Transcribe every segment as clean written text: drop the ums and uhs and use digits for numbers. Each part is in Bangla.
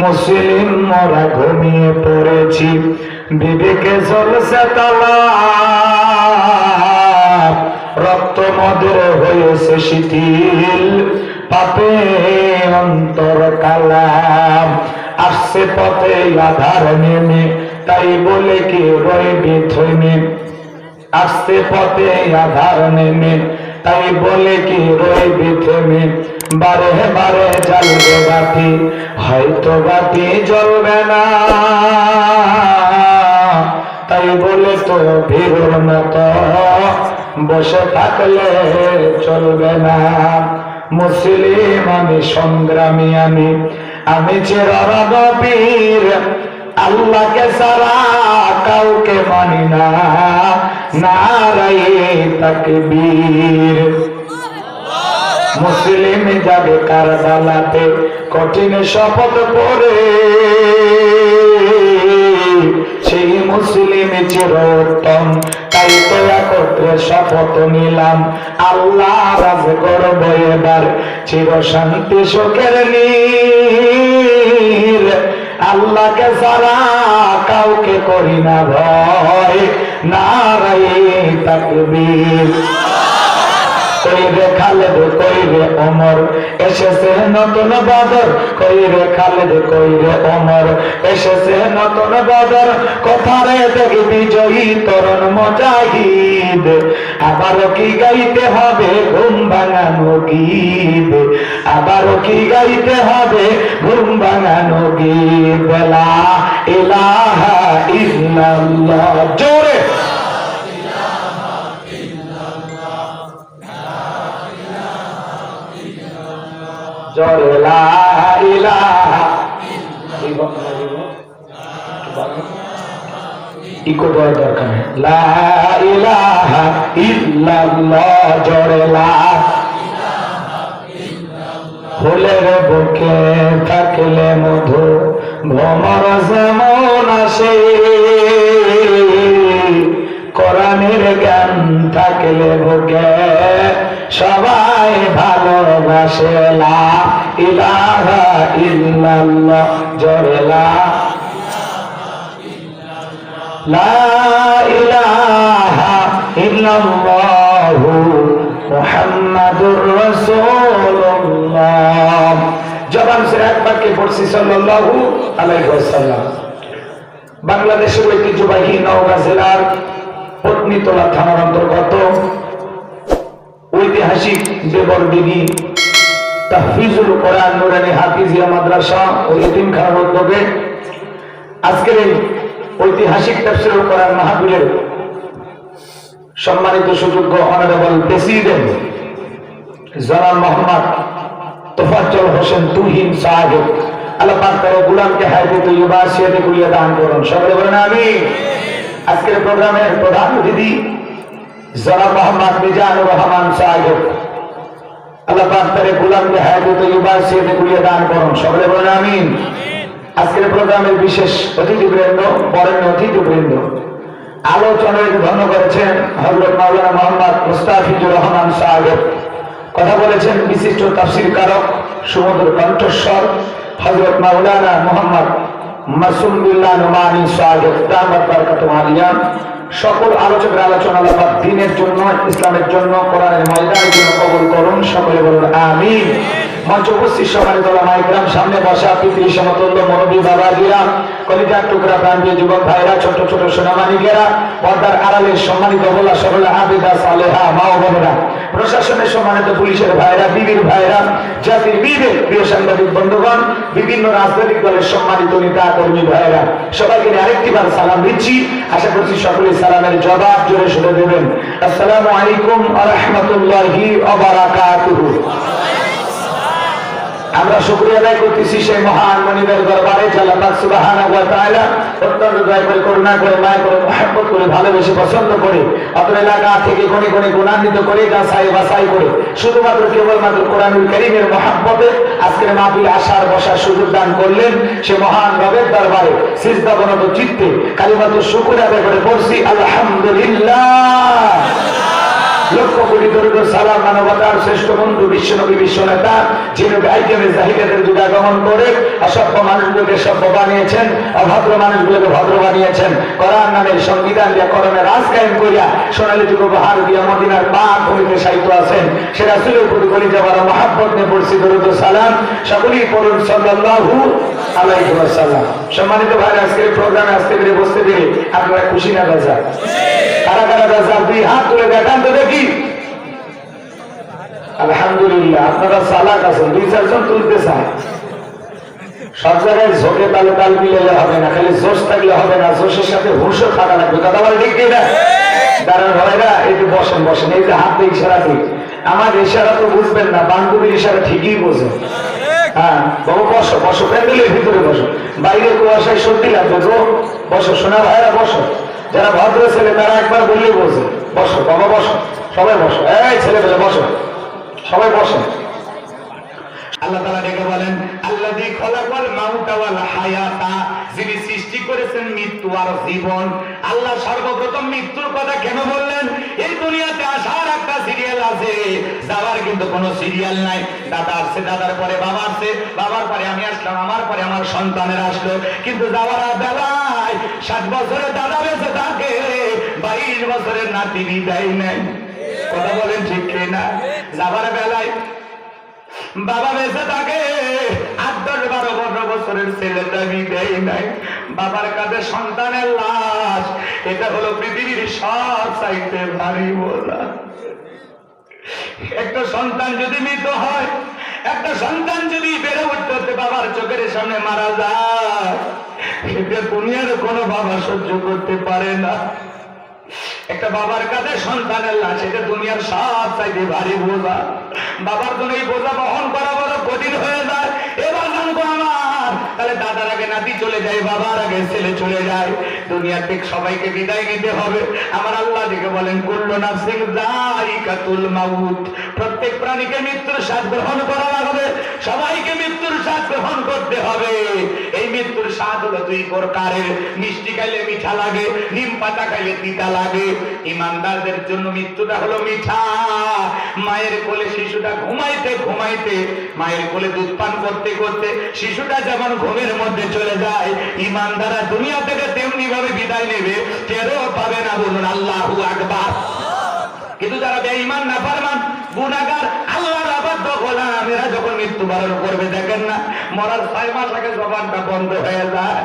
মুসলিম মোরা ঘুমিয়ে পড়েছি, বিবেকে জ্বলছে তালা, রক্ত মদের হয়েছে শিথিল, পাপে অন্তর কালা। আসছে পথে আধার নেমে, তাই বলে কি রইবি থমে। আসছে পথে আধার নেমে, তাই বলে কি রইবি থেমে। বারে বারে জ্বলবে বাতি, হয়তো বাতি জ্বলবে না, তাই বলে তো ভীরুর মতো বসে থাকলে চলবে না। মুসলিম আমি, সংগ্রামী আমি চিরনবীর, আল্লাহকে ছাড়া কাউকে মানি না, নারায়ে তাকবীর। মুসলিম যাবে কারবালাতে কঠিন শপথ পড়ে, সেই মুসলিম চিরোত্তম, তাই তো একত্রে শপথ নিলাম, আল্লাহ রাজ করব এবার চির শান্তি সুখের নীর। আল্লাহকে ছাড়া কাউকে করি না ভয়, নারায়ে তাকবীর। কইরে খালেদ কইরে ওমর, এসেছে নতুন বদর, কইরে খালেদ কইরে ওমর, এসেছে নতুন বদর। কথারে দেখি বিজয়ী তরুণ মুজাহিদ, আবারও কি গাইতে হবে ঘুম ভাঙানো গীত, আবারও কি গাইতে হবে ঘুম ভাঙানো গীত। লা ইলাহা ইল্লাল্লাহ, জোরে জোরে লা ইলাহা ইকো দেওয়ার দরকার নেই। লা ইলাহা ইল্লাল্লাহ, জোরে লা। ফুলের বুকে থাকলে মধু ভ্রমর যেমন আসে, কোরআনের জ্ঞান থাকলে বুকে সবাই ভালোবাসে। লা ইলাহা ইল্লাল্লাহ, জোরে লা। লা ইলাহা ইল্লাল্লাহু মুহাম্মাদুর রাসূলুল্লাহ। জবান সে একবার কে পড়ছি সাল্লাল্লাহু আলাইহি ওয়াসাল্লাম। বাংলাদেশের ঐতিহ্যবাহী নওগাঁ জেলার পত্নীতলা থানার অন্তর্গত ঐতিহাসিক দেবরদিঘি তাহফিজুল কোরআন নুরানী হাফিজিয়া মাদ্রাসা ও এতিমখানার উদ্যোগে আজকের এই ঐতিহাসিক তাফসীরুল কোরআন মাহফিলের সম্মানিত সুযোগ্য অনারেবল প্রেসিডেন্ট জনাব মোহাম্মদ তোফাজ্জল হোসেন তুহিন সাহেব, আল্লাহ পাক তার গোলামকে হায়াতে তৈয়বা সিয়াতে কুলিয়া দান করুন, সকলে বলেন আমিন। আজকের প্রোগ্রামের প্রধান অতিথি জনাব মোহাম্মদ মিজানুর রহমান সাহেব, আল্লাহ পাক তার গোলামকে হায়াতে তৈয়বা সিয়াতে কুলিয়া দান করুন, সকলে বলেন আমিন। আজকের প্রোগ্রামের বিশেষ অতিথিবৃন্দ, বরেণ্য অতিথিবৃন্দ, আলোচনায় ধন্য করেছেন হযরত মাওলানা মোহাম্মদ মুস্তাফিজুর রহমান সাহেব, কথা বলেছেন বিশিষ্ট তাফসীর কারক সুমধুর কণ্ঠস্বর হযরত মাওলানা মোহাম্মদ মাসুম বিল্লাহ নোমানী সাহেব, দামাত বারাকাতুহু আলিয়া। সকল আলোচকের আলোচনা আল্লাহ পাক দ্বীনের জন্য, ইসলামের জন্য, কোরআনের ময়দানের জন্য কবুল করুন, সকলে বলুন আমিন। মঞ্চে উপস্থিত সম্মানিত ওলামায়ে কেরাম, সামনে বসা পৃথিবীর সমতুল্য মুরব্বী বাবাজিরা, কলিজার টুকরা প্রান্তীয় যুবক ভাইরা, ছোট ছোট সোনামানিকেরা, পর্দার আড়ালের সম্মানিত বলা সরল আবেদা সালেহা মা ও বোনেরা, প্রশাসনের সম্মানিত পুলিশের ভাইরা, বিবির ভাইরা, জাতির বীরের প্রিয় সাংবাদিক বন্ধুগণ, বিভিন্ন রাজনৈতিক দলের সম্মানিত নেতা কর্মী ভাইরা, সবাইকে আরেকটি বার সালাম দিচ্ছি। আশা করছি সকলে সালামের জবাব জোরে শুনে দেবেন। আসসালামু আলাইকুম ওয়া রাহমাতুল্লাহি ওয়া বারাকাতুহু। আমরা শুকরিয়া আদায় করতেছি সেই মহান মনিবের দরবারে, আল্লাহ পাক সুবহানাহু ওয়া তাআলা অত্যন্ত দয়া করে, করুণা করে, মায়া করে, মহব্বত করে, ভালোবেসে, পছন্দ করে, অত্র এলাকা থেকে কোণে কোণে গুণান্বিত করে, যাচাই বাছাই করে, শুধুমাত্র কেবলমাত্র কোরআনুল কারীমের মহব্বতে আজকের মাহফিলে আসার বসার সুযোগ দান করলেন। সে মহান রবের দরবারে সিজদাবনত চিত্তে কালিমাতুশ শুকর আদায় করে পড়ছি আলহামদুলিল্লাহ। লক্ষ কোটি দরুদ সালাম মানবতার শ্রেষ্ঠ বন্ধু বিশ্বনবী বিশ্বনেতা যিনি আইটেমে জাহিলিয়াতের যুগে আগমন করে অসভ্য মানুষগুলোকে সভ্য বানিয়েছেন, অভদ্র মানুষগুলোকে ভদ্র বানিয়েছেন, কোরআন নামের সংবিধান দিয়া কোরআনের রাজ কায়েম করিয়া সোনালী যুগ উপহার দিয়া মদিনার পাক ভূমিতে সাহিত্য আছেন। সে রাসূলের প্রতি কলিজা ভরা মহব্বত নিয়ে পড়ছি দরুদ সালাম। সকলেই পড়ুন সাল্লাল্লাহু আলাইহি ওয়াসাল্লাম। সম্মানিত ভাই, আজকের প্রোগ্রামে আসতে পেরে বসতে পেরে আপনারা খুশি না রাজা? কারা কারা রাজা? দুই হাত তুলে দেখান তো দেখি। আলহামদুলিল্লাহ, আপনারা চালাক আছেন, দুই চারজন তুলতে চান। সব জায়গায় ঝোঁকে তালে তাল মিলালে হবে না, খালি জোশ থাকলে হবে না, জোশের সাথে হুঁশও থাকা লাগবে। কথা বল ঠিক না? দাঁড়ান ভাইরা, এই যে বসেন বসেন, এই যে হাতে ইশারা ঠিক। আমার ইশারা তো বুঝবেন না, বান্ধবীর ইশারা ঠিকই বোঝেন। হ্যাঁ বাবু বসো বসো, প্যান্ডেলের ভিতরে বসো, বাইরে কুয়াশায় সর্দি লাগবে তো বসো। শোনা ভাইরা বসো, যারা ভদ্র ছেলে তারা একবার বললেই বোঝে। বসো বাবা বসো, সবাই বসো, এই ছেলে পেলে বসো, সবাই বসো। আল্লাহ তাআলা ডেকে বলেন আল্লাযী খলাকাল মাউতা ওয়াল হায়াতা, যিনি সৃষ্টি করেছেন মৃত্যু আর জীবন। আল্লাহ সর্বপ্রথম মৃত্যুর কথা কেন বললেন? এই দুনিয়াতে আসার একটা সিরিয়াল আছে, যাওয়ার কিন্তু কোনো সিরিয়াল নাই। দাদা আসছে, দাদার পরে বাবা আসছে, বাবার পরে আমি আসলাম, আমার পরে আমার সন্তানের আসলো। কিন্তু যাওয়ার বেলায় 60 বছরে দাদা বেঁচে থাকে, 22 বছরের নাতি বিদায় নেয়। কথা বলেন ঠিক কিনা? যাওয়ার বেলায় বাবা বেঁচে থাকে, 8-10-12 বছরের ছেলেটা বিদায় নাই, বাবার কাছে সন্তানের লাশ। এটা হলো পৃথিবীর সব চাইতে ভারী বোঝা। একটা সন্তান যদি মৃত হয়, একটা সন্তান যদি বেড়ে উঠতে বাবার চোখের সামনে মারা যায়, এটা দুনিয়ার কোনো বাবা সহ্য করতে পারে না। একটা বাবার কাছে সন্তানের লাশ, এটা দুনিয়ার সব চাইতে ভারী বোঝা। বাবার জন্য এই বোঝা বহন করা বড় কঠিন হয়ে যায়। এবার জানবো আমার, তাহলে দাদার আগে নাতি চলে যায়, বাবার আগে ছেলে চলে যায়, দুনিয়া থেকে সবাইকে বিদায় নিতে হবে। আমার আল্লাহ দিকে বলেন কুল্লু নাফসিন যায়িকাতুল মাউত, প্রত্যেক প্রাণীকে মৃত্যুর স্বাদ গ্রহণ করা লাগবে, সবাইকে মৃত্যুর স্বাদ গ্রহণ করতে হবে। এই মৃত্যুর স্বাদ হলো দুই প্রকারের, মিষ্টি খাইলে মিঠা লাগে, নিম পাতা খাইলে তিতা লাগে। ইমানদারদের জন্য মৃত্যুটা হলো মিঠা। মায়ের কোলে শিশুটা ঘুমাইতে ঘুমাইতে, মায়ের কোলে দুধ পান করতে করতে শিশুটা যেমন ঘুমের মধ্যে চলে যায়, ইমানদাররা দুনিয়া থেকে তেমনি ভাবে বিদায় নেবে, টেরও পাবে না। বলুন আল্লাহু আকবার। কিন্তু যারা বেঈমান নাফরমান গুনাহগার আল্লাহর অবাধ্য গোলাম, এরা যখন মৃত্যুবরণ করবে, দেখেন না মরার 6 মাস আগে জবানটা বন্ধ হয়ে যায়।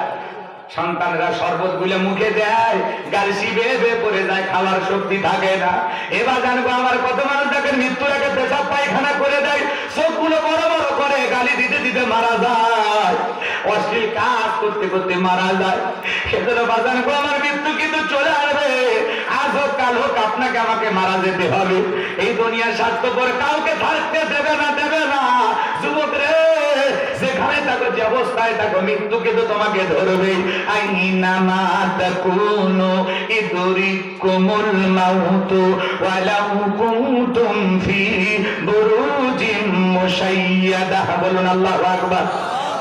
সন্তানেরা শরবত গুলে মুখে দেয়, গালসি বেয়ে বেয়ে পড়ে যায়, খাওয়ার শক্তি থাকে না। এবার জানবো আমার কত মানুষ দেখেন মৃত্যুর আগে পেশাব পায়খানা করে দেয়, চোখগুলো বড় বড় করে, গালি দিতে দিতে মারা যায়, অশ্লীল কাজ করতে করতে মারা যায়। সেজন্য জানবো আমার মৃত্যু কিন্তু চলে আসবে, আজ হোক কাল হোক আপনাকে আমাকে মারা যেতে হবে। এই দুনিয়ার স্বার্থপর কাউকে থাকতে দেবে না, দেবে না। যুবক রে, যেখানে থাকো, যে অবস্থায় থাকো, মৃত্যু কিন্তু তোমাকে ধরবে। আইনামা তাকুনু ইদরিকুমুল মাউতু ওয়ালাউ কুনতুম ফি বুরুজিম মুশাইয়াদা। বলুন আল্লাহু আকবার।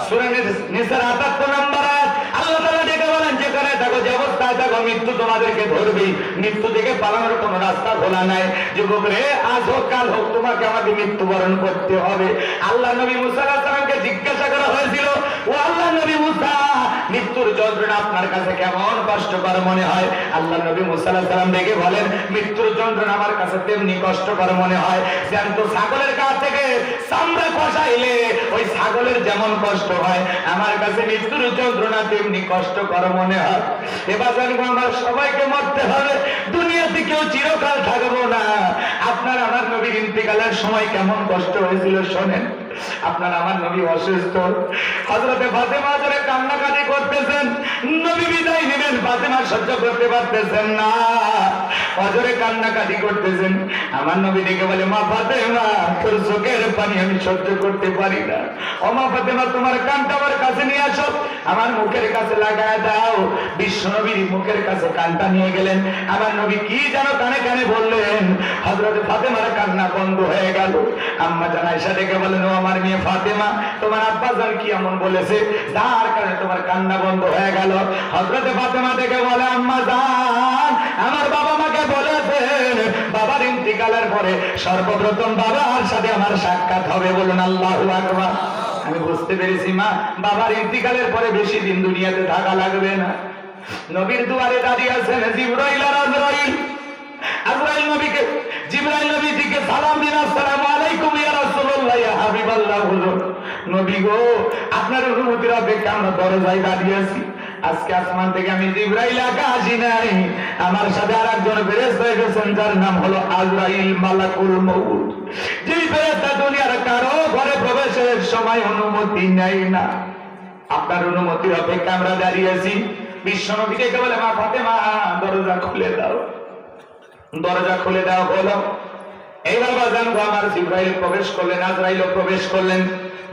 সূরা নিসার ৭৮ নম্বর আয়াত। আল্লাহ তাআলা ডেকে বলেন যেখানে থাকো, যে অবস্থায় থাকো, মৃত্যু তোমাদেরকে ধরবে। মৃত্যু থেকে পালানোর কোনো রাস্তা খোলা নাই। যুবক রে, আজ হোক কাল হোক তোমাকে আমাকে মৃত্যুবরণ করতে হবে। আল্লাহ নবী মুসা আলাইহিস সালামকে জিজ্ঞাসা করা হয়েছিল, ও আল্লাহ নবী মুসা, মৃত্যুর যন্ত্রণা আপনার কাছে কেমন কষ্টকর মনে হয়? আল্লাহ নবী মুসা আলাইহিস সালাম ডেকে বলেন, মৃত্যুর যন্ত্রণা আমার কাছে তেমনি কষ্টকর মনে হয় জ্যান্ত ছাগলের কাছ থেকে চামড়া খসাইলে ওই ছাগলের যেমন কষ্ট হয়, আমার কাছে মৃত্যুর যন্ত্রণা তেমনি কষ্টকর মনে হয়। এবার জানবো আমার সবাইকে মরতে হবে, দুনিয়াতে কেউ চিরকাল থাকবো না। আপনার আমার নবীর ইন্তেকালের সময় কেমন কষ্ট হয়েছিল শোনেন। আপনার আমার নবী অসুস্থ, হযরতে ফাতেমা ধরে কান্নাকাটি করতেছেন, নবী বিদায় নেবেন, ফাতেমা সহ্য করতে পারতেছেন না, অজরে কান্নাকাটি করতেছেন। আমার নবী ডেকে বলে, মা ফাতেমা, তোর চোখের পানি আমি সহ্য করতে পারি না, ও মা ফাতেমা, তোমার কানটা আমার কাছে নিয়ে আসো, আমার মুখের কাছে লাগায় দাও। বিশ্ব নবীর মুখের কাছে কানটা নিয়ে গেলেন। আমার নবী কি যেন কানে কানে বললেন, হযরতে ফাতেমার কান্না বন্ধ হয়ে গেল। আম্মা জান আয়েশা ডেকে বলেন, ও আমার মেয়ে ফাতেমা, তোমার আব্বা জান কি এমন বলেছে যার কারণে তোমার কান্না বন্ধ হয়ে গেল? হযরতে ফাতেমা ডেকে বলে, আম্মা জান, আমার বাবা মাকে বলেছেন বাবার ইন্তিকাল ইন্তিকালের পরে সর্বপ্রথম বাবার সাথে আমার সাক্ষাৎ হবে, বলুন আল্লাহু আকবার। আমি বুঝতে পেরেছি মা, বাবার ইন্তিকালের পরে বেশি দিন দুনিয়াতে থাকা লাগবে না। নবীর দুয়ারে দাঁড়িয়ে আছেন জিবরাইল আর আজরাইল। আজরাইল নবীকে, জিবরাইল নবীকে সালাম দিন, আসসালামু আলাইকুম ইয়া রাসূলুল্লাহ ইয়া হাবিবাল্লাহ। হুজুর নবী গো, আপনার অনুমতির অপেক্ষা আমরা দরজায় দাঁড়িয়ে আছি। আজকে আসমান থেকে আমি জিবরাইল একা আসি নাই, আমার সাথে আরেকজন ফেরেশতা এসেছেন, যার নাম হলো আজরাইল মালাকুল মউত। যেই ফেরেশতা দুনিয়ার কারো ঘরে প্রবেশের সময় অনুমতি নেয় না। আপনার অনুমতির অপেক্ষা আমরা দাঁড়িয়ে আছি। বিশ্ব নবী ডেকে বলে, মা ফাতেমা দরজা খুলে দাও, দরজা খুলে দাও বলো। এইবার বাজান গো আমার জিবরাইল প্রবেশ করলেন, আজরাইলও প্রবেশ করলেন।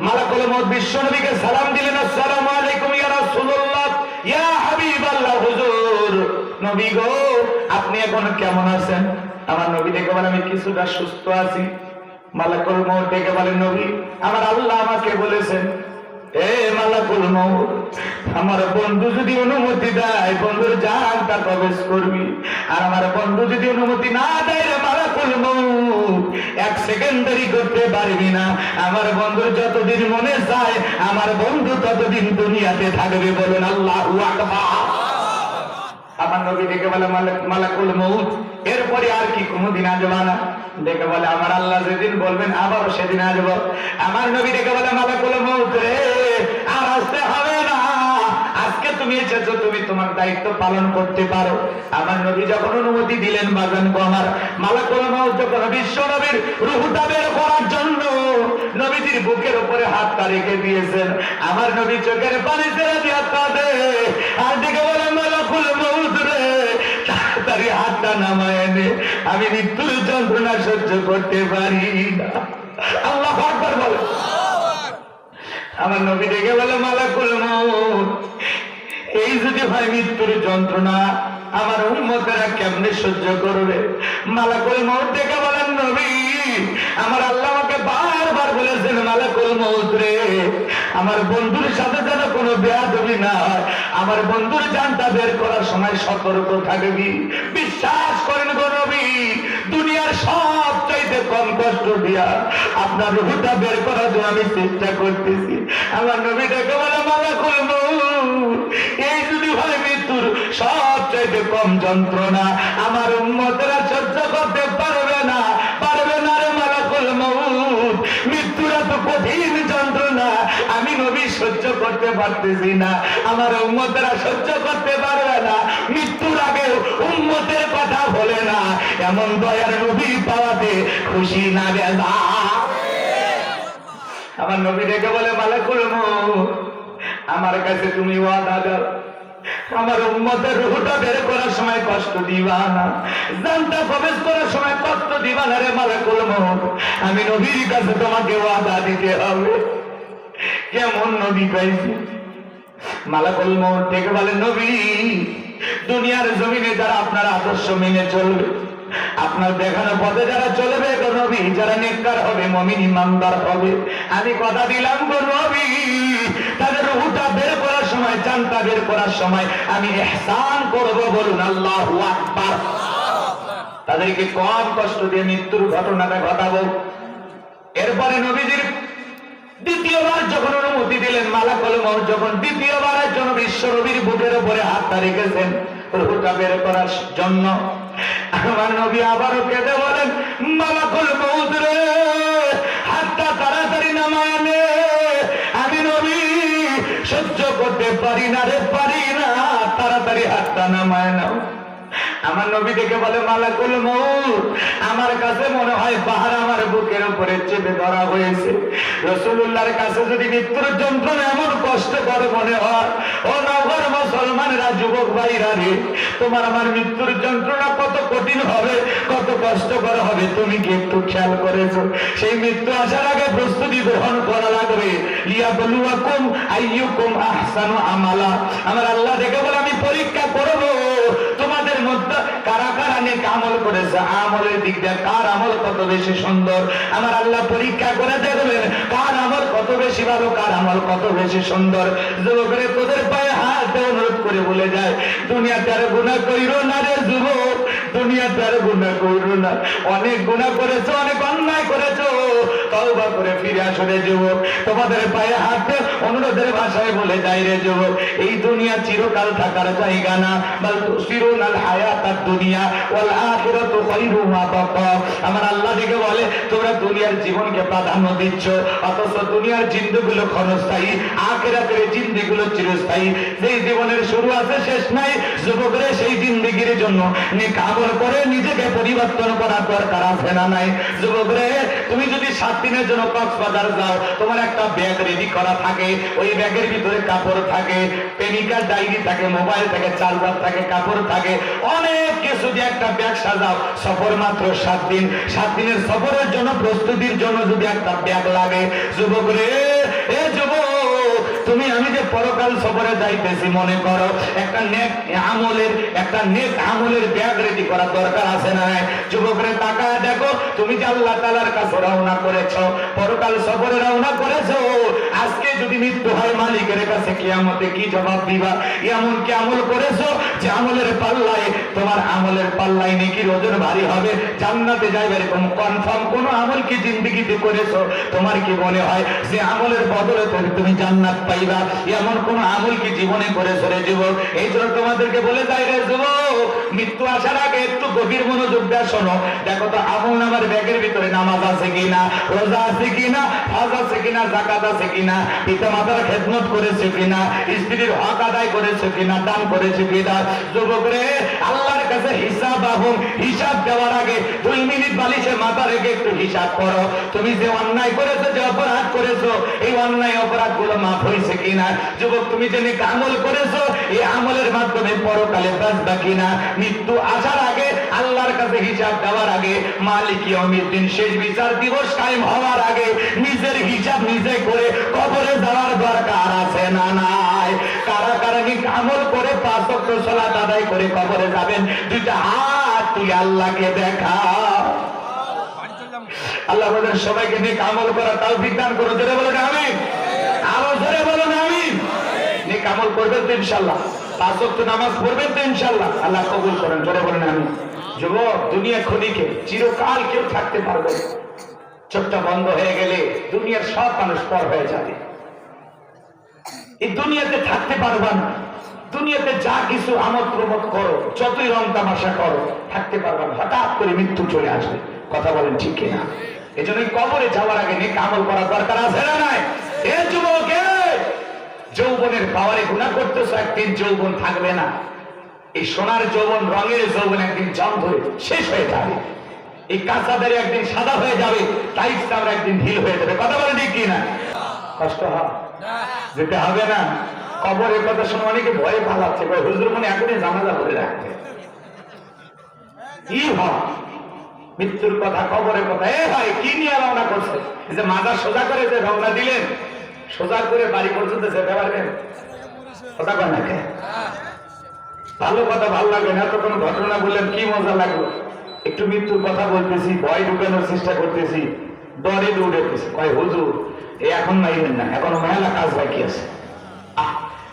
মালাকুল মউত বিশ্ব নবীকে সালাম দিলেন, আসসালামু আলাইকুম ইয়া রাসূলুল্লাহ ইয়া হাবিবাল্লাহ। হুজুর নবী গো, আপনি এখন কেমন আছেন? আমার নবী ডেকে বলে, আমি কিছুটা সুস্থ আছি। মালাকুল মউত ডেকে বলেন, নবী আমার আল্লাহ আমাকে বলেছেন, এ মালাকুল মউত, আমার বন্ধু যদি অনুমতি দেয় বন্ধুর জানটা প্রবেশ করবি, আর আমার বন্ধু যদি অনুমতি না দেয় রে মালাকুল মউত, এক সেকেন্ড দেরি করতে পারবি না। আমার বন্ধুর যতদিন মনে চায় আমার বন্ধু ততদিন দুনিয়াতে থাকবে, বলেন আল্লাহু আকবার। আমার নবী ডেকে বলে, মালাকুল মউত এরপরে আর কি কোনদিন আসবা না? ডেকে বলে, আমার আল্লাহ যেদিন বলবেন আবার সেদিন আসবো। আমার নবী ডেকে বলে, মালাকুল মউত রে, আর আসতে হবে না, আজকে তুমি এসেছো, তুমি তোমার দায়িত্ব পালন করতে পারো। আমার নবী যখন অনুমতি দিলেন বাজান গো আমার, মালাকুল মউত যখন বিশ্ব নবীর রূহটা বের করার জন্য নবীজির বুকের উপরে হাতটা রেখে দিয়েছেন, আমার নবী চোখের পানি ছেড়ে দিয়ে হাতটা দে, আর ডেকে বলে, মালাকুল মউত রে, তাড়াতাড়ি হাতটা নামায় নে, আমি মৃত্যুর যন্ত্রণা সহ্য করতে পারি না। আল্লাহু আকবার বলে। আমার নবী ডেকে বলে, মালাকুল মউত এই যদি হয় মৃত্যুর যন্ত্রণা, আমার উম্মতেরা কেমনে সহ্য করবে? মালাকুল মউত ডেকে বলেন, নবী আমার আল্লাহ আমাকে বারবার বলেছেন, মালাকুল মউত রে, আমার বন্ধুর সাথে যেন কোনো বেয়াদবি না হয়, আমার বন্ধুর জানটা বের করার সময় সতর্ক থাকবি। বিশ্বাস করেন গো নবী, দুনিয়ার সব চাইতে কম কষ্ট দিয়া আপনার রূহটা বের করার জন্য আমি চেষ্টা করতেছি। আমার নবী ডেকে বলে, মালাকুল মউত এই যদি হয় মৃত্যুর সব চাইতে কম যন্ত্রণা, আমার উম্মতেরা সহ্য করতে পারবে না, পারবে না রে মালাকুল মউত, মৃত্যুর এত কঠিন যন্ত্রণা আমি নবী সহ্য করতে পারতেছি না, আমার উম্মতেরা সহ্য করতে পারবে না। মৃত্যুর আগে উম্মতের কথা বলে না, এমন দয়ার নবী পাওয়াতে খুশি না গেলা। আমার নবী ডেকে বলে, মালাকুল মউত আমার কাছে তুমি ওয়াদা দাও, আমার উম্মতের রূহটা বের করার সময় কষ্ট দিবা না, জানটা প্রবেশ করার সময় কষ্ট দিবা না রে মালাকুল মউত। আমি নবীর কাছে তোমাকে ওয়াদা দিতে হবে। কেমন নবী পাইছি? মালাকুল মউত ডেকে বলে, নবী দুনিয়ার জমিনে যারা আপনার আদর্শ মেনে চলবে, আপনার দেখানো পথে যারা চলবে গো নবী, যারা নেককার হবে, মুমিন ইমানদার হবে, আমি কথা দিলাম গো নবী, তাদের রূহটা বের করার সময়, জানটা বের করার সময় আমি ইহসান করব, বলুন আল্লাহু আকবার। তাদেরকে কম কষ্ট দিয়ে মৃত্যুর ঘটনাটা ঘটাবো। এরপরে নবীজির দ্বিতীয়বার যখন অনুমতি দিলেন, মালাকুল মউত যখন দ্বিতীয়বারের জন্য বিশ্ব নবীর বুকের উপরে হাতটা রেখেছেন রূহটা বের করার জন্য, আমার নবী আবারও কেঁদে বলেন, মালাকুল মউত রে, হাতটা তাড়াতাড়ি নামায় নে, আমি নবী সহ্য করতে পারি না রে, পারি না, তাড়াতাড়ি হাতটা নামায় নাও। আমার নবী দেখে বলে, মালাকুল মউত আমার কাছে মনে হয় পাহাড় আমার বুকের উপরে চেপে ধরা হয়েছে। রাসূলুল্লাহর কাছে যদি মৃত্যুর যন্ত্রণা এমন কষ্টকর মনে হয়, ও নগর মুসলমানেরা, যুবক ভাইরা রে, তোমার আমার মৃত্যুর যন্ত্রণা কত কঠিন হবে, কত কষ্টকর হবে, তুমি কি একটু খেয়াল করেছো? সেই মৃত্যু আসার আগে প্রস্তুতি গ্রহণ করা লাগবে। লিয়াবলুয়াকুম আইয়ুকুম আহসানু আমালা। আমার আল্লাহ দেখে বলে, আমি পরীক্ষা করব তোমাদের মধ্যে কারা কারা নেক আমল করেছে, আমলের দিক দিয়ে কার আমল কত বেশি সুন্দর। আমার আল্লাহ পরীক্ষা করে দেখবেন কার আমল কত বেশি ভালো, কার আমল কত বেশি সুন্দর। যুবকরে তোদের পায়ে হাত অনুরোধ করে বলে যায়, দুনিয়াতে আর গুনাহ কইরো না রে যুবক, দুনিয়াতে আর গুনাহ করো না। অনেক গুনাহ করেছো, অনেক অন্যায় করেছো, তওবা করে ফিরে আসো রে যুবক। তোমাদের পায়ে হাতে অনুরোধের ভাষায় বলে যাই রে যুবক, এই দুনিয়া চিরকাল থাকার জায়গা না। বাল তুসিরুনাল হায়াতাদ দুনিয়া ওয়াল আখিরাতু খায়রুম ওয়া বাকা। আমার আল্লাহ দিকে বলে তোমরা দুনিয়ার জীবনকে প্রাধান্য দিচ্ছ, অথচ দুনিয়ার জিন্দেগিগুলো ক্ষণস্থায়ী, আখিরাতের জিন্দেগিগুলো চিরস্থায়ী। যেই জীবনের শুরু আছে শেষ নাই, যুবকরা সেই জিন্দেগির জন্য নেক আমল করে নিজেকে পরিবর্তন করার দরকার আছে না নাই? যুবকরা, তুমি যদি 7 দিনের জন্য কক্সবাজার যাও, তোমার একটা ব্যাগ রেডি করা থাকে, ওই ব্যাগের ভিতরে কাপড় থাকে, পেনিকার ডায়েরি থাকে, মোবাইল থাকে, চার্জার থাকে, কাপড় থাকে, অনেক কিছু দিয়ে একটা ব্যাগ সাজাও। সফর মাত্র 7 দিন, 7 দিনের সফরের জন্য প্রস্তুতির জন্য যদি একটা ব্যাগ লাগে, যুবক রে, এ যুবক, তুমি আমি যে পরকাল সফরে যাইতেছি, মনে করো একটা নেক আমলের ব্যাগ রেডি করার দরকার আছে না? যুবক রে, তাকায় দেখো, তুমি যে আল্লাহ তাআলার কাছে রওনা করেছো, পরকাল সফরে রওনা করেছো, আজকে যদি মৃত্যু হয় মালিকের কাছে কিয়ামতে কি জবাব দিবা? এমন কি আমল করেছো যে আমলের পাল্লায়, তোমার আমলের পাল্লায় নেকির ওজন ভারী হবে, জান্নাতে যাইবে এরকম কনফার্ম কোন আমল কি জিন্দেগিতে করেছো? তোমার কি মনে হয় যে আমলের বদলে তুমি জান্নাত পাইবা? এমন কোন আমল কি জীবনে করেছো রে যুবক? এই জন্য তোমাদেরকে বলে যাই রে যুবক, মৃত্যু আসার আগে একটু গভীর মনোযোগ দিয়ে শোনো। দেখো তো আমল নামার ব্যাগের ভিতরে নামাজ আছে কিনা, রোজা আছে কিনা, হজ আছে কিনা, যাকাত আছে কিনা, পিতা মাতার খেদমত করেছে কিনা, স্ত্রীর হক আদায় করেছে কিনা, দান করেছে কিনা। যুবক রে, আল্লাহর কাছে হিসাব দেওয়ার আগে 2 মিনিট বালিশে মাথা রেখে একটু হিসাব করো। তুমি যে অন্যায় করেছো, যে অপরাধ করেছো, এই অন্যায় অপরাধ গুলো মাফ হয়েছে কিনা? যুবক, তুমি যে নেক আমল করেছো, এই আমলের মাধ্যমে পরকালে বাঁচবা কিনা? মৃত্যু আসার আগে, আল্লাহর কাছে হিসাব দেওয়ার আগে, মালিক ইয়াউমিদ্দিন শেষ বিচার দিবস কায়েম হওয়ার আগে নিজের হিসাব নিজে করে কবরে যাওয়ার দরকার আছে না নাই? কারা কারা নেক আমল করে 5 ওয়াক্ত সালাত আদায় করে কবরে যাবেন? 2টা হাত তুলে আল্লাহকে দেখা। আল্লাহ আমাদের সবাইকে নেক আমল করার তৌফিক দান করুন। জোরে বলুন আমিন। আরো জোরে বলুন আমিন। নেক আমল করবেন তো ইনশাআল্লাহ, 5 ওয়াক্ত নামাজ পড়বেন তো ইনশাআল্লাহ, আল্লাহ কবুল করেন। জোরে বলুন আমিন। যুবক, দুনিয়া ক্ষণিকে, চিরকাল কেউ থাকতে পারবে না। চোখটা বন্ধ হয়ে গেলে দুনিয়ার সব মানুষ পর হয়ে যাবে। এই দুনিয়াতে থাকতে পারবা না। দুনিয়াতে যা কিছু আমোদ প্রমোদ করো, যতই রং তামাশা করো, থাকতে পারবা না। হঠাৎ করে মৃত্যু চলে আসবে। কথা বলেন ঠিক কিনা? এই জন্য কবরে যাওয়ার আগে নেক আমল করার দরকার আছে না নাই? এ যুবক, যৌবনের পাওয়ারে গুনাহ করতেছো, একদিন যৌবন থাকবে না। এই সোনার যৌবন, রঙের যৌবন একদিন জং ধরে শেষ হয়ে যাবে। এই কাঁচাদারি একদিন সাদা হয়ে যাবে, টাইট চামড়া একদিন ঢিল হয়ে যাবে। কথা বলেন ঠিক কিনা? কষ্ট হয়, যেতে হবে না। কবরের কথা শুনে অনেকে ভয়ে পালাচ্ছে, হুজুর মনে এখনই জানাজা করে রাখবে। কি হয় মৃত্যুর কথা, কবরের কথা, এ ভাই কি নিয়ে রওনা করছে? যে মাথা সোজা করে যে রওনা দিলেন, সোজা করে বাড়ি পর্যন্ত যেতে পারবেন? কথা কয় না? ভালো কথা, ভালো লাগে না। এতক্ষণ ঘটনা বললেন, কি মজা লাগলো। একটু মৃত্যুর কথা বলতেছি, ভয় ঢুকানোর চেষ্টা করতেছি, ডরে দৌড়েতেছি। কয় হুজুর এখন মাইবেন না, এখনো মেলা কাজ বাকি আছে।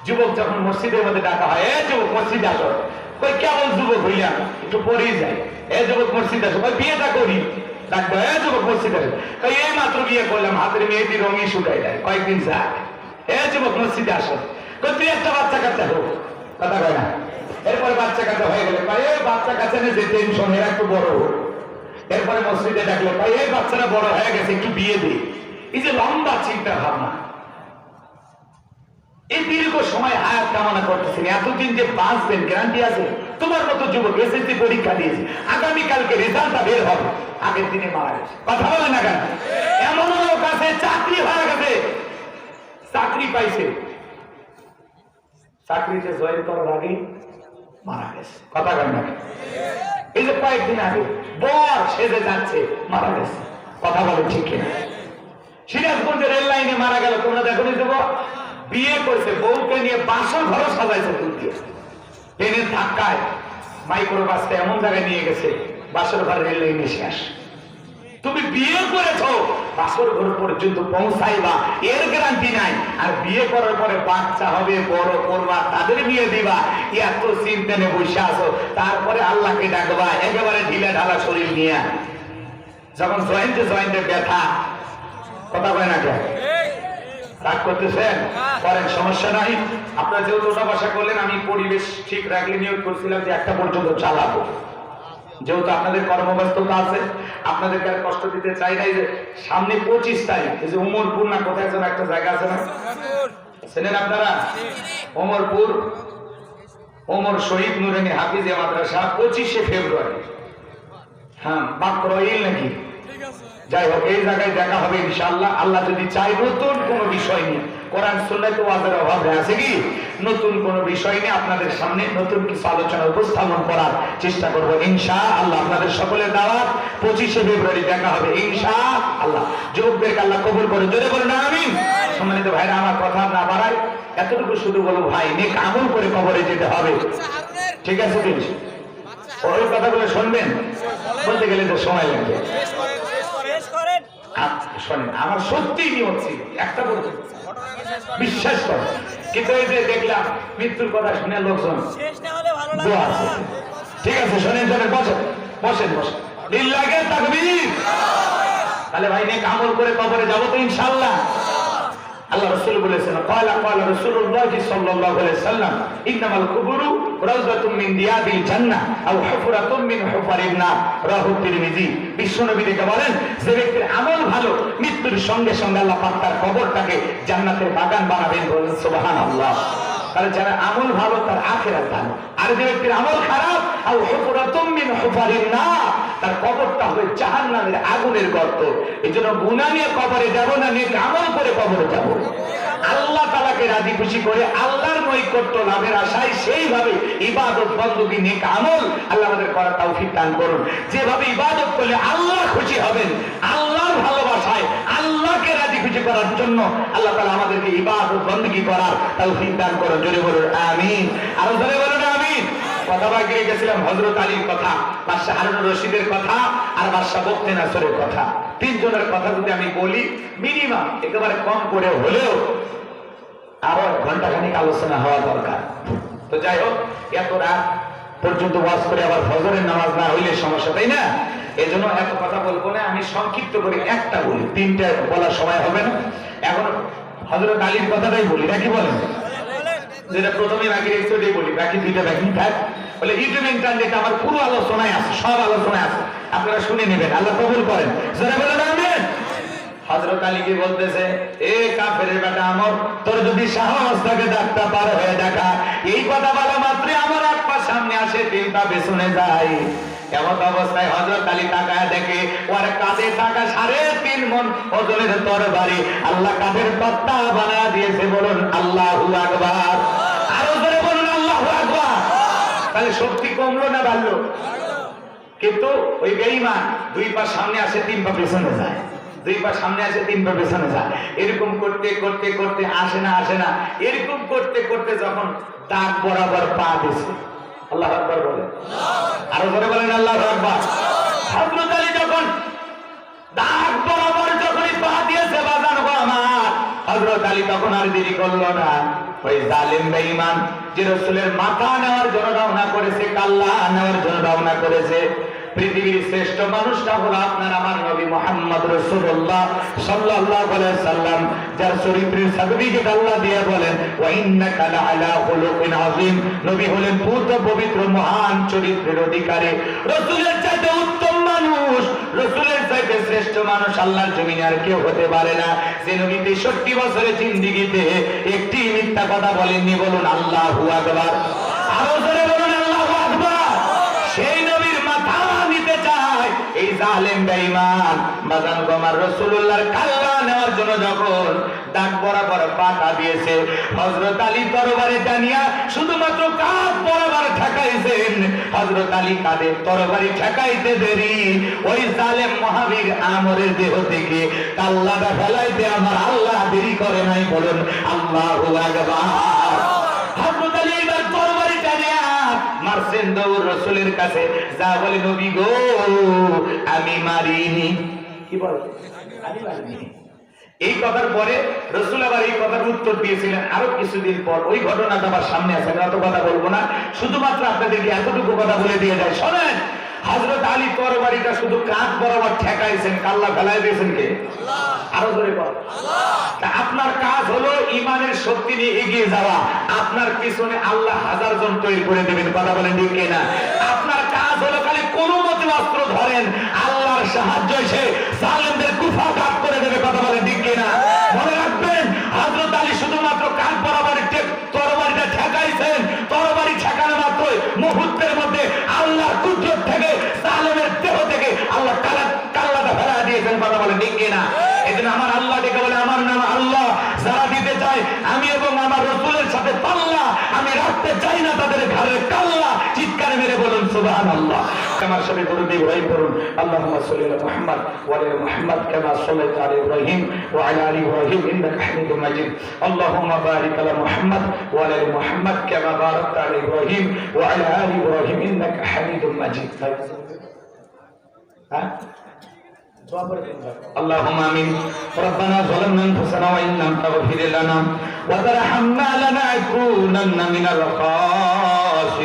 যুবক যখন মসজিদের মধ্যে ডাকা হয়, এ যুবক মসজিদে আসো। কই কেমন যুবক হইলাম, একটু পড়েই যায়। এ যুবক মসজিদে আসো। কই বিয়েটা করি। ডাকবো, এ যুবক মসজিদে আসো। কই এই মাত্র বিয়ে করলাম, হাতের মেহেদি রঙই শুকাই যায়, কয়েকদিন যাক। এ যুবক মসজিদে আসো। কই তুই একটা বাচ্চা কাচ্চা হোক। কথা কয় না? এরপরে বাচ্চা কাচ্চা হয়ে গেলে বাচ্চা কাচ্চা নিয়ে যে টেনশন, এরা একটু বড় হোক। এরপরে মসজিদে ডাকলো, এই বাচ্চারা বড় হয়ে গেছে, একটু বিয়ে দিই। এই যে লম্বা চিন্তা ভাবনা, এই দীর্ঘ সময় হায়াত কামনা করতেছেন, এতদিন যে বাঁচবেন গ্যারান্টি আছে? তোমার মতো যুবক এসএসসি পরীক্ষা দিয়েছে, আগামীকালকে রেজাল্টটা বের হবে, আগের দিনে মারা গেছে। কথা বলে না কেন? এমন লোক আছে চাকরি হয়ে গেছে, চাকরি পাইছে, চাকরিতে জয়েন করার আগে মারা গেছে। কথা বলে না? এই যে কয়েকদিন আগে বর সেজে যাচ্ছে, মারা গেছে। কথা বলে ঠিক কিনা? সিরাজগঞ্জের রেল লাইনে মারা গেল, তোমরা দেখো নি? দেবো বিয়ে করছে, বউকে নিয়ে বাসর ঘর সাজাইছে, ট্রেনের ধাক্কায় মাইক্রোবাসটা এমন জায়গায় নিয়ে গেছে, বাসর ঘর রেল লাইনে শেষ। তুমি বিয়ে করেছো বাসর ঘর পর্যন্ত পৌঁছাইবা এর গ্যারান্টি নাই, আর বিয়ে করার পরে বাচ্চা হবে, বড় করবা, তাদের বিয়ে দিবা, এত চিন্তা নিয়ে বসে আছো, তারপরে আল্লাহকে ডাকবা একেবারে ঢিলা ঢালা শরীর নিয়ে, যখন জয়েন্টে জয়েন্টে ব্যথা, কথা কয় না কেন? রাগ করতেছেন? করেন, সমস্যা নাই। আপনারা যেহেতু ওটা বাসা করলেন, আমি পরিবেশ ঠিক রাখলে নিয়োগ করছিলাম যে একটা পর্যন্ত চালাবো, যেহেতু আপনাদের কর্মব্যস্ততা আছে, আপনাদেরকে আর কষ্ট দিতে চাই নাই। যে সামনে 25 তারিখ, এই যে উমরপুর না কোথায় যেন একটা জায়গা আছে না, চেনেন আপনারা? ওমরপুর ওমর শহীদ নুরানী হাফিজিয়া মাদ্রাসা 25শে ফেব্রুয়ারি। হ্যাঁ, বাকরইল নাকি, যাই হোক, এই জায়গায় দেখা হবে ইনশাআল্লাহ। আল্লাহ যদি চাই নতুন কোন বিষয় নিয়ে, কোরআন সুন্নাহ তো ওয়াজের অভাবে আছে কি, নতুন কোন বিষয় নিয়ে আপনাদের সামনে নতুন কিছু আলোচনা উপস্থাপন করার চেষ্টা করব ইনশাআল্লাহ। আপনাদের সকলের দাওয়াত 25শে ফেব্রুয়ারি দেখা হবে ইনশাআল্লাহ। যুবকদেরকে আল্লাহ কবুল করে, জোরে বলেন আমিন। সম্মানিত ভাইরা, আমার কথা না বাড়াই, এতটুকু শুধু বলবো, ভাই নেক আমল করে কবরে যেতে হবে, ঠিক আছে? কি ওই কথাগুলো শুনবেন, বলতে গেলে তো সময় লাগবে। শোনেন, আমার সত্যি নিয়ম ছিল একটা বলতে, বিশ্বাস করেন, কিন্তু এই যে দেখলাম মৃত্যুর কথা শুনে লোকজন দোয়া আছে, ঠিক আছে? শোনেন শোনেন, বসেন বসেন বসেন, লিল্লাহে তাকবীর। তাহলে ভাই নেক আমল করে কবরে যাবো তো ইনশাআল্লাহ। আল্লাহ রাসূল বলেছেন, ক্বালা রাসূলুল্লাহ সাল্লাল্লাহু আলাইহি সাল্লাম, ইন্নামাল কুবুরু রাউযাতুম মিন রিয়াদিল জান্নাহ আও হুফরাতুম মিন হুফারিন নার, রাহু তিরমিজি। বিশ্বনবী দেখে বলেন, যে ব্যক্তির আমল ভালো, মৃত্যুর সঙ্গে সঙ্গে আল্লাহ পাক তার কবরটাকে জান্নাতের বাগান বানাবেন, বলেন সুবহানাল্লাহ। তাহলে যারা আমল ভালো তার আখিরাত ভালো, আর যে ব্যক্তির আমল খারাপ, আও হুফরাতুম মিন হুফারিন নার, তার কবরটা হবে জাহান্নামের আগুনের গর্ত। এজন্য গুনাহ নিয়ে কবরে যাব না, নেক আমল করে কবরে যাব। আল্লাহ তাআলাকে রাজি খুশি করে আল্লাহর নৈকট্য লাভের আশায় সেইভাবে ইবাদত বندگی নেক আমল আল্লাহ আমাদের করার তৌফিক দান করুন। যেভাবে ইবাদত করলে আল্লাহ খুশি হবেন, আল্লাহর ভালোবাসায় আল্লাহকে রাজি খুশি করার জন্য আল্লাহ তাআলা আমাদেরকে ইবাদত বندگی করার তৌফিক দান করুন। জোরে বলুন আমিন, আর জোরে বলুন আমিন। কথা বাকি গেছিলাম হযরত আলীর কথা, বাদশা হারুন রশিদের কথা, আর বাদশা বখতে নাসরের কথা। তিনজনের কথা যদি আমি বলি, মিনিমাম একেবারে কম করে হলেও আরো ঘন্টাখানিক আলোচনা হওয়া দরকার। তো যাই হোক, এত রাত পর্যন্ত ওয়াজ করে আবার ফজরের নামাজ না হইলে সমস্যা, তাই না? এই জন্য এত কথা বলবো না, আমি সংক্ষিপ্ত করে একটা বলি, তিনটা বলার সময় হবে না। এখন হযরত আলীর কথাটাই বলি, নাকি বলেন? যেটা প্রথমে বাকি রেখেছি ওটাই বলি, বাকি দুইটা বাকি থাক। বলে ইউটিউব ইন্টারনেটে আমার পুরো আলোচনায় আছে, সব আলোচনায় আছে, আপনারা শুনে নেবেন, আল্লাহ কবুল করেন। যারা বলেন আমিন। হযরত আলীকে বলতেছে, এ কাফেরের বেটা আমর, তোর যদি সাহস থাকে ডাক্তার পার হয়ে দেখা। এই কথা বলা মাত্রই আমার এক পা সামনে আসে, তিন পা পেছনে যায়। এমন অবস্থায় হযরত আলী তাকায় দেখে ওর কাঁধে থাকা 3.5 মণ ওজনের তরবারি আল্লাহ কাঁধের তক্তা বানায় দিয়েছে। বলুন আল্লাহু আকবার, আরো জোরে বলুন আল্লাহু আকবার। তাহলে শক্তি কমলো না বাড়লো? কিন্তু ওই বেঈমান 2 পা সামনে আসে, 3 পা পেছনে যায়, 2 পা সামনে আসে, 3 পা পেছনে যায়। এরকম করতে করতে করতে আসে না, এরকম করতে করতে যখন দাগ বরাবর পা দিয়েছে, আল্লাহু আকবার বলে, আরো জোরে বলেন আল্লাহু আকবার। হযরত আলী যখন দাগ বরাবর যখনই পা দিয়েছে, বাজান গো আমার, হযরত আলী তখন আর দেরি করলো না। ওই জালিম বেঈমান যে রাসূলের মাথা নেওয়ার জন্য রওনা করেছে, কাল্লা নেওয়ার জন্য রওনা করেছে, পৃথিবীর শ্রেষ্ঠ মানুষটা হলো আপনার আমার নবী মুহাম্মদ রাসূলুল্লাহ সাল্লাল্লাহু আলাইহি সাল্লাম, যার চরিত্রের সার্টিফিকেট আল্লাহ দিয়ে বলেন, ওয়া ইন্নাকা লাআলা খুলুকিন আযীম। নবী হলেন পূর্ণ পবিত্র মহান চরিত্রের অধিকারী। রাসূলের চাইতে উত্তম মানুষ, রাসূলের চাইতে শ্রেষ্ঠ মানুষ আল্লাহর জমিনে আর কেউ হতে পারে না। যে নবী 63 বছরের জিন্দেগিতে একটি মিথ্যা কথা বলেননি। বলুন আল্লাহু আকবার, আরো জোরে বলুন আল্লাহু আকবার। সেই নবীর মাথা নিতে চায় এই জালেম বেঈমান। বাজান গো আমার, রাসূলুল্লাহর কাল্লা নেওয়ার জন্য যখন দাগ বরাবর পাটা দিয়েছে, হযরত আলী তরবারিটা নিয়ে শুধুমাত্র কাঁধ বরাবর ঠেকাইছেন। হযরত আলী কাঁধে তরবারি ঠেকাইতে দেরি, ওই জালেম মহাবীর আমরের দেহ থেকে কাল্লাটা ফেলাইতে আমার আল্লাহ দেরি করে নাই। বলুন আল্লাহু আকবার। হযরত আলী এবার তরবারিটা নিয়ে মারছেন দৌড় রাসূলের কাছে, যা বলে, নবী গো আমি মারিনি, কি বলে আমি পারিনি। এই কথার পরে রাসূল আবার এই কথার উত্তর দিয়েছিলেন আরো কিছুদিন পর। ওই ঘটনাটা আমার সামনে আছে, আমি অত কথা বলবো না, শুধুমাত্র আপনাদেরকে এতটুকু কথা বলে দিয়ে যায়। শোনেন, হযরত আলী তরবারিটা শুধু কাঁধ বরাবর ঠেকাইছেন, কাল্লা ফেলাই দিয়েছেন কে? আরো জোরে বল আল্লাহ। তা আপনার কাজ হলো ঈমানের শক্তি নিয়ে এগিয়ে যাওয়া। আপনার পিছনে আল্লাহ হাজার জন তৈরি করে দেবেন, কথা বলেন ঠিক কিনা? আপনার কাজ হলো খালি কোন মতে অস্ত্র ধরেন, আল্লাহর সাহায্য এসে জালেমদের কুফাঘাত করে দেবে, কথা বলেন ঠিক কিনা? মনে রাখবেন, হযরত আলী শুধুমাত্র কাঁধ বরাবর তরবারিটা ঠেকাইছেন, তরবারি ঠেকানো মাত্রই মুহূর্তের মধ্যে আল্লাহর কুদরত থেকে জালেমের দেহ থেকে আল্লাহ কাল্লাটা ফেলা দিয়েছেন, কথা বলেন ঠিক কিনা? এজন্য আমার আল্লাহ ডেকে বলে, আমার নাম আল্লাহ, যারা দিতে চায় আমি এবং আমার রাসূলের সাথে পাল্লা আমি রাখতে চাই না তাদের ঘরে কাল্লা। চিৎকার মেরে বলুন সুবহানাল্লাহ। আমার সাথে দরুদ ইব্রাহিম পড়ুন, আল্লাহুম্মা সাল্লি আলা মুহাম্মদ ওয়া আলা মুহাম্মদ কামা সাল্লাইতা আলা ইব্রাহিম ওয়া আলা আলি ইব্রাহিম ইন্নাকা হামিদুম মাজিদ। আল্লাহুম্মা বারিক আলা মুহাম্মদ ওয়া আলা মুহাম্মদ কামা বারাকতা আলা ইব্রাহিম ওয়া আলা আলি ইব্রাহিম ইন্নাকা হামিদুম মাজিদ। হ্যাঁ, اللهم آمين. ربنا ظلمنا أنفسنا وإن لم تغفر لنا وترحمنا لنكونن من الخاسرين.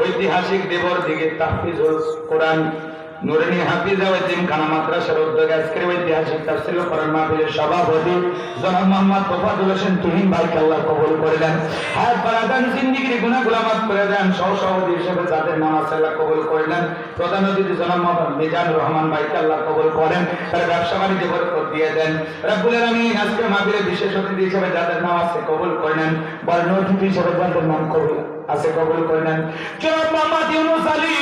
ঐতিহাসিক দেবর দিকে তাহফিজুল কোরআন নুরানি হাফিজা ও এতিমখানা মাদ্রাসার উদ্যোগে আজকের ঐতিহাসিক তাফসীরুল কোরআন মাহফিলের সভাপতি জনাব মোহাম্মদ তোফাজ্জল হোসেন তুহিন ভাইকে আল্লাহ কবুল করে দেন, হায়াত বাড়ান, জিন্দেগির গুনাহগুলো মাফ করে দেন। সহসভাপতি হিসেবে যাদের নাম আছে আল্লাহ কবুল করে দেন। প্রধান অতিথি জনাব মোহাম্মদ মিজানুর রহমান ভাইকে আল্লাহ কবুল করেন, তার ব্যবসা বাণিজ্যে বরকত দিয়ে দেন। রব্বুল আলামিন আজকের মাহফিলে বিশেষ অতিথি হিসেবে যাদের নাম আছে কবুল করে নেন, বর্ণ অতিথি হিসেবে যাদের নাম কবুল আছে কবুল করে নেন। জনাব মোহাম্মদ ইউনুস আলী,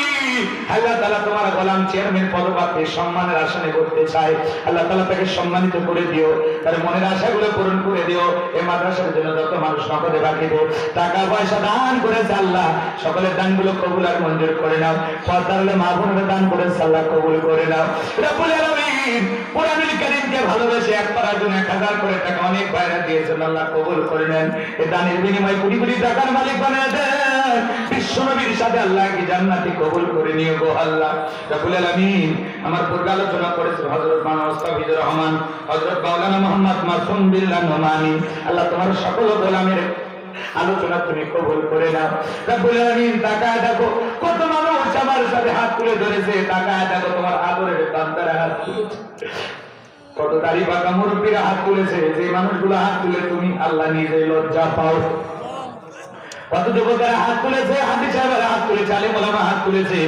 আল্লাহ তাআলা তোমার গোলাম চেয়ারম্যান পদপ্রাপ্তি সম্মানের আসনে করতে চায়, আল্লাহ তাআলা তাকে সম্মানিত করে দিও, তার মনের আশাগুলো পূরণ করে দিও। এই মাদ্রাসার জন্য যত মানুষ নগদে বাকিতে টাকা পয়সা দান করেছে আল্লাহ সকলের দানগুলো কবুল আর মঞ্জুর করে নাও। পর্দার মা বোনেরা দান করেছে আল্লাহ কবুল করে নাও। রব্বুল আলামিন কোরআনুল কারীমকে ভালোবেসে এক পারার জন্য 1000 করে টাকা অনেক ভাইরা দিয়েছেন, আল্লাহ কবুল করে নেন। এই দানের বিনিময়ে কোটি কোটি টাকার মালিক বানায় দেন। বিশ্বনবীর সাথে আল্লাহ কি জান্নাতি কবুল করে নিও গো আল্লাহ। রব্বুল আলামিন আমার পূর্বে আলোচনা করেছেন হযরত মাওলানা মুস্তাফিজুর রহমান, হযরত মাওলানা মুহাম্মদ মাসুম বিল্লাহ নোমানী, আল্লাহ তোমার সকল গোলামের আলোচনা তুমি কবুল করে নাও। রব্বুল আলামিন তাকায় দেখো কত মানুষ আমার সাথে হাত তুলে ধরেছে, তাকায় দেখো তোমার আদরের বান্দারা হাত তুলেছে, কত দাড়ি পাকা মুরব্বীরা হাত তুলেছে, যে মানুষগুলো হাত তুলে তুমি আল্লাহ নিজে লজ্জা পাও। কত যুবকেরা হাত তুলেছে, হাফেজ সাহেবেরা হাত তুলেছে, আলেম ওলামা হাত তুলেছে,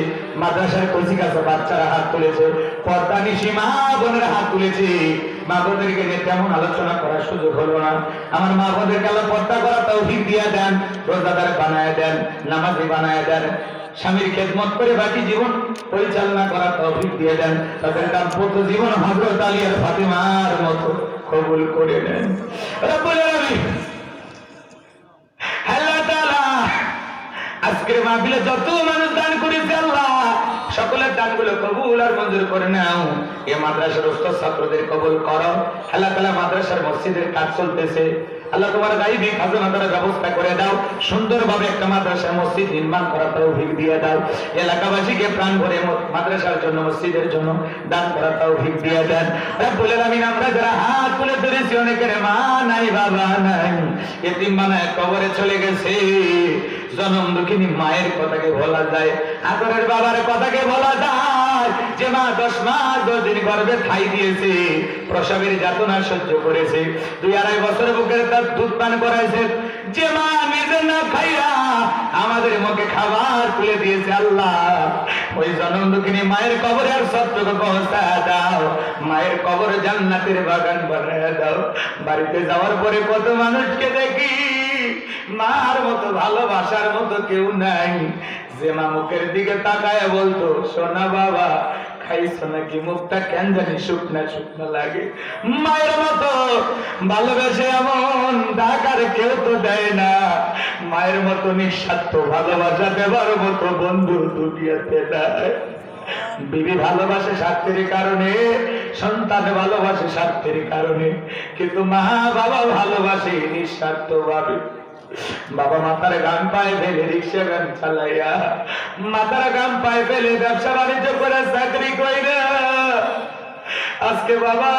মাদ্রাসার কচিকাঁচা বাচ্চারা হাত তুলেছে, পর্দানিশী মা বোনেরা হাত তুলেছে। মা বোনদেরকে নিয়ে তেমন আলোচনা করার সুযোগ হলো না। আমার মা বোনদেরকে আল্লাহ পর্দা করা তৌফিক দিয়ে দেন, রোজাদার বানায় দেন, নামাজি বানায় দেন, স্বামীর খেদমত করে বাকি জীবন পরিচালনা করার তৌফিক দিয়ে দেন, তাদের দাম্পত্য জীবন হযরত আলী আর ফাতিমার মতো কবুল করে নেন। রব্বুল আলামিন আজকের মাহফিলে যত মানুষ দান করেছে আল্লাহ সকলের দানগুলো কবুল আর মঞ্জুর করে নাও। এই মাদ্রাসার উস্তাদ ছাত্রদের কবুল করো আল্লাহ তাআলা। মাদ্রাসার মসজিদের কাজ চলতেছে, আল্লাহ তোমার গাইবি খাজনা করার ব্যবস্থা করে দাও, সুন্দরভাবে একটা মাদ্রাসা মসজিদ নির্মাণ করার তৌফিক দিয়ে দাও। এলাকাবাসীকে প্রাণ ভরে মাদ্রাসার জন্য মসজিদের জন্য দান করার তৌফিক দিয়ে দেন। রব্বুল আলামিন আমরা যারা হাত তুলে ধরেছি অনেকের মা নাই বাবা নাই, এতিম বানায় কবরে চলে গেছে, জনম দুঃখিনী মায়ের কথাকে বলা যায়, আদরের বাবার কথাকে বলা যায়, যে মা 10 মাস 10 দিন গর্ভে ঠাই দিয়েছে, প্রসবের যাতনা সহ্য করেছে, 2-2.5 বছর বুকের তার দুধ পান করাইছে, যে মা নিজে না খাইয়া আমাদের মুখে খাবার তুলে দিয়েছে আল্লাহ, ওই জনম দুঃখিনী মায়ের কবরে আর সত্যকে পৌঁছা দাও, মায়ের কবর জান্নাতের বাগান বানায় দাও। বাড়িতে যাওয়ার পরে কত মানুষকে দেখি মার মতো ভালোবাসার মতো কেউ নাই, যে মা মুখের দিকে তাকায় বলতো সোনা বাবা খাইছো নাকি, মুখটা কেন জানি শুকনা শুকনা লাগে। মায়ের মতো ভালোবেসে এমন ডাকার কেউ তো দেয় না, মায়ের মতো নিঃস্বার্থ ভালোবাসা দেবার মতো বন্ধু দুনিয়াতে নাই। বিবি ভালোবাসে স্বার্থের কারণে, সন্তান ভালোবাসে স্বার্থের কারণে, কিন্তু মা বাবা ভালোবাসে নিঃস্বার্থ ভাবে। বাবা মাথার গান পায়ে ফেলে রিক্সা গান চালাইয়া, মাথার গান পায়ে ফেলে ব্যবসা বাণিজ্য করে চাকরি কইরা আজকে বাবা